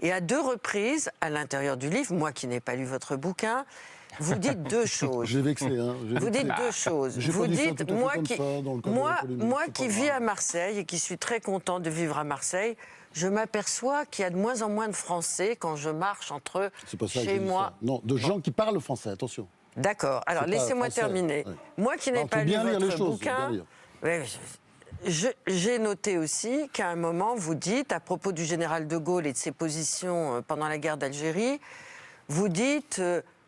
Et à 2 reprises, à l'intérieur du livre, moi qui n'ai pas lu votre bouquin, vous dites 2 choses. J'ai vexé, hein. Vous dites 2 choses. Vous dites, moi qui vis à Marseille et qui suis très content de vivre à Marseille, je m'aperçois qu'il y a de moins en moins de Français quand je marche entre chez moi. Non, de gens qui parlent français, attention. D'accord. Alors laissez-moi terminer. Ouais. Moi qui n'ai pas lu votre bouquin, j'ai noté aussi qu'à un moment vous dites, à propos du général de Gaulle et de ses positions pendant la guerre d'Algérie, vous dites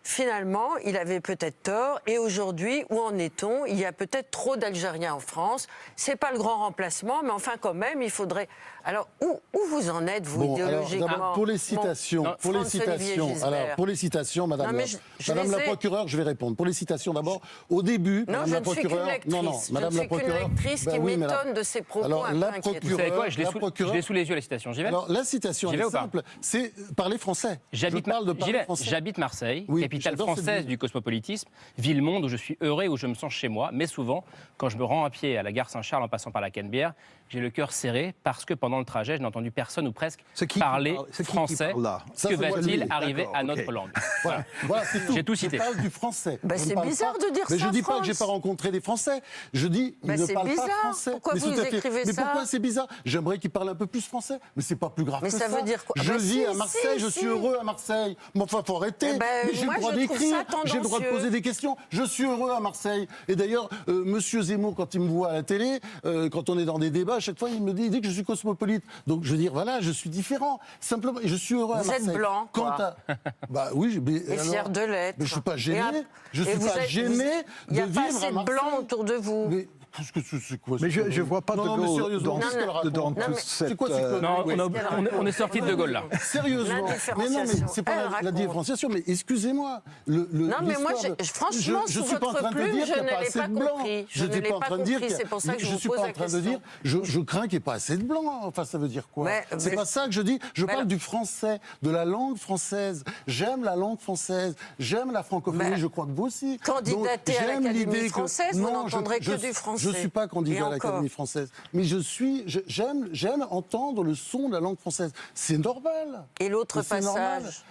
finalement il avait peut-être tort et aujourd'hui où en est-on? Il y a peut-être trop d'Algériens en France. C'est pas le grand remplacement, mais enfin quand même il faudrait. Alors où vous en êtes vous idéologiquement? Alors, pour les citations, pour les citations, Madame la procureure, je vais répondre. Pour les citations d'abord, au début, Madame la procureure, Madame la procureure, une lectrice qui m'étonne de ses propos. Alors la procureure, je l'ai sous les yeux la citation. J'y vais. Alors la citation est simple, c'est parler français. J'habite Marseille, capitale française du cosmopolitisme, ville-monde où je suis heureux et où je me sens chez moi. Mais souvent, quand je me rends à pied à la gare Saint-Charles en passant par la Canebière, j'ai le cœur serré parce que pendant le trajet, je n'ai entendu personne ou presque parler français. Que va-t-il arriver à notre langue? Voilà, c'est tout. J'ai tout cité. Je parle du français. C'est bizarre de dire ça. Mais je ne dis pas que je n'ai pas rencontré des Français. Je dis qu'ils ne parlent pas français. Pourquoi vous écrivez ça? Mais pourquoi c'est bizarre? J'aimerais qu'ils parlent un peu plus français. Mais c'est pas plus grave que ça. Mais ça veut dire quoi? Je vis à Marseille, je suis heureux à Marseille. Mais enfin, faut arrêter. Mais j'ai le droit d'écrire, j'ai le droit de poser des questions. Je suis heureux à Marseille. Et d'ailleurs, Monsieur Zemmour, quand il me voit à la télé, quand on est dans des débats, à chaque fois, il dit que je suis cosmopolite. Donc, je veux dire, voilà, je suis différent. Simplement, je suis heureux à Marseille. Vous êtes blanc, quoi. Bah oui, et fier de l'être. Mais je suis pas gêné. Je suis pas gêné de vivre à Marseille. Il n'y a pas assez de blancs autour de vous. C'est quoi, mais je ne vois pas de Gaulle dans toute cette... Non, on est sorti de Gaulle, là. Sérieusement. Mais non, mais c'est pas la différenciation, mais excusez-moi. Non, mais moi, franchement, je sous suis pas en votre train de plume, dire je qu'il ne n'y a pas l'ai assez pas de blanc. compris. Je ne l'ai pas en train de dire c'est pour ça que je vous suis pose pas la en train de question. dire je crains qu'il n'y ait pas assez de blanc. Enfin, ça veut dire quoi? C'est pas ça que je dis. Je parle du français, de la langue française. J'aime la langue française. J'aime la francophonie. Je crois que vous aussi. Candidater à l'Académie française, vous n'entendrez que du français. Je ne suis pas candidat à l'Académie française. Mais j'aime entendre le son de la langue française. C'est normal. Et l'autre passage?